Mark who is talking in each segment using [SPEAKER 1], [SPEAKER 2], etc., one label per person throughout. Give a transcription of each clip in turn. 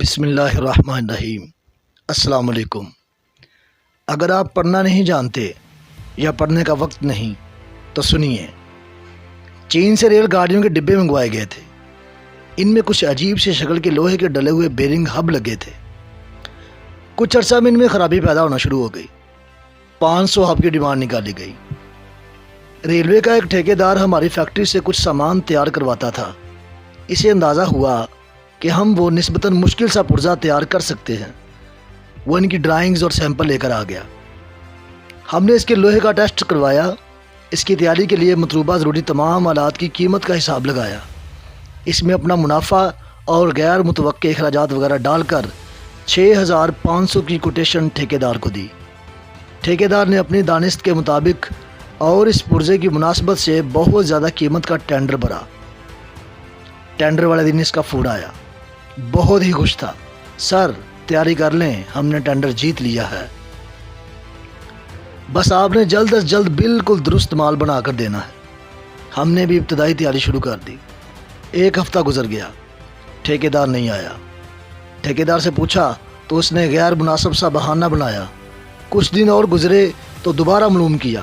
[SPEAKER 1] بسم اللہ الرحمن الرحیم۔ السلام علیکم۔ اگر آپ پڑھنا نہیں جانتے یا پڑھنے کا وقت نہیں تو سنیے، چین سے ریل گاڑیوں کے ڈبے منگوائے گئے تھے۔ ان میں کچھ عجیب سے شکل کے لوہے کے ڈلے ہوئے بیرنگ ہب لگے تھے۔ کچھ عرصہ میں ان میں خرابی پیدا ہونا شروع ہو گئی۔ 500 ہب کی ڈیمانڈ نکالی گئی۔ ریلوے کا ایک ٹھیکیدار ہماری فیکٹری سے کچھ سامان تیار کرواتا تھا۔ اسے اندازہ ہوا کہ ہم وہ نسبتاً مشکل سا پرزہ تیار کر سکتے ہیں۔ وہ ان کی ڈرائنگز اور سیمپل لے کر آ گیا۔ ہم نے اس کے لوہے کا ٹیسٹ کروایا۔ اس کی تیاری کے لیے مطلوبہ ضروری تمام آلات کی قیمت کا حساب لگایا۔ اس میں اپنا منافع اور غیر متوقع اخراجات وغیرہ ڈال کر 6500 کی کوٹیشن ٹھیکیدار کو دی۔ ٹھیکیدار نے اپنی دانست کے مطابق اور اس پرزے کی مناسبت سے بہت زیادہ قیمت کا ٹینڈر بھرا۔ ٹینڈر والے دن اس کا فون آیا۔ بہت ہی خوش تھا۔ سر، تیاری کر لیں، ہم نے ٹینڈر جیت لیا ہے۔ بس آپ نے جلد از جلد بالکل درست مال بنا کر دینا ہے۔ ہم نے بھی ابتدائی تیاری شروع کر دی۔ 1 ہفتہ گزر گیا، ٹھیکیدار نہیں آیا۔ ٹھیکیدار سے پوچھا تو اس نے غیر مناسب سا بہانہ بنایا۔ کچھ دن اور گزرے تو دوبارہ معلوم کیا۔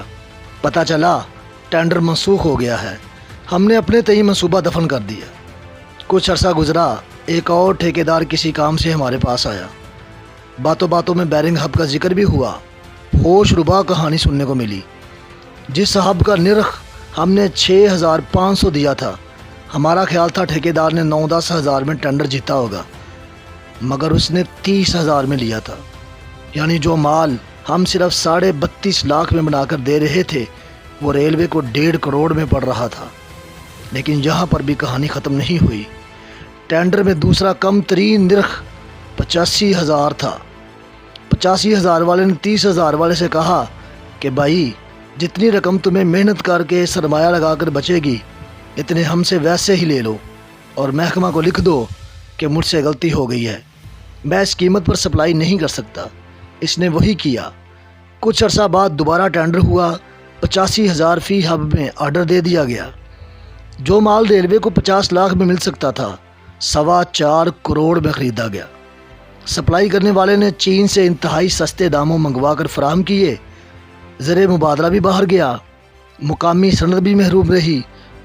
[SPEAKER 1] پتہ چلا ٹینڈر منسوخ ہو گیا ہے۔ ہم نے اپنے تئیں منصوبہ دفن کر دیا۔ کچھ عرصہ گزرا، ایک اور ٹھیکیدار کسی کام سے ہمارے پاس آیا۔ باتوں باتوں میں بیرنگ ہب کا ذکر بھی ہوا۔ ہوش ربا کہانی سننے کو ملی۔ جس ہب کا نرخ ہم نے 6500 دیا تھا، ہمارا خیال تھا ٹھیکیدار نے 9-10 ہزار میں ٹینڈر جیتا ہوگا، مگر اس نے 30,000 میں لیا تھا۔ یعنی جو مال ہم صرف 32.5 لاکھ میں بنا کر دے رہے تھے، وہ ریلوے کو 1.5 کروڑ میں پڑ رہا تھا۔ لیکن یہاں پر بھی کہانی ختم نہیں ہوئی۔ ٹینڈر میں دوسرا کم ترین نرخ 85,000 تھا۔ 85,000 والے نے 30,000 والے سے کہا کہ بھائی، جتنی رقم تمہیں محنت کر کے سرمایہ لگا کر بچے گی، اتنے ہم سے ویسے ہی لے لو اور محکمہ کو لکھ دو کہ مجھ سے غلطی ہو گئی ہے، میں اس قیمت پر سپلائی نہیں کر سکتا۔ اس نے وہی کیا۔ کچھ عرصہ بعد دوبارہ ٹینڈر ہوا۔ 85,000 فی ہب میں آرڈر دے دیا گیا۔ جو مال ریلوے کو 50 لاکھ میں مل سکتا تھا، 4.25 کروڑ میں خریدا گیا۔ سپلائی کرنے والے نے چین سے انتہائی سستے داموں منگوا کر فراہم کیے۔ زر مبادلہ بھی باہر گیا، مقامی صنعت بھی محروم رہی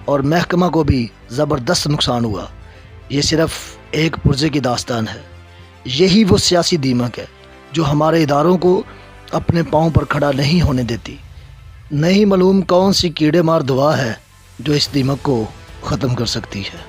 [SPEAKER 1] اور محکمہ کو بھی زبردست نقصان ہوا۔ یہ صرف ایک پرزے کی داستان ہے۔ یہی وہ سیاسی دیمک ہے جو ہمارے اداروں کو اپنے پاؤں پر کھڑا نہیں ہونے دیتی۔ نہیں معلوم کون سی کیڑے مار دوا ہے جو اس دیمک کو ختم کر سکتی ہے۔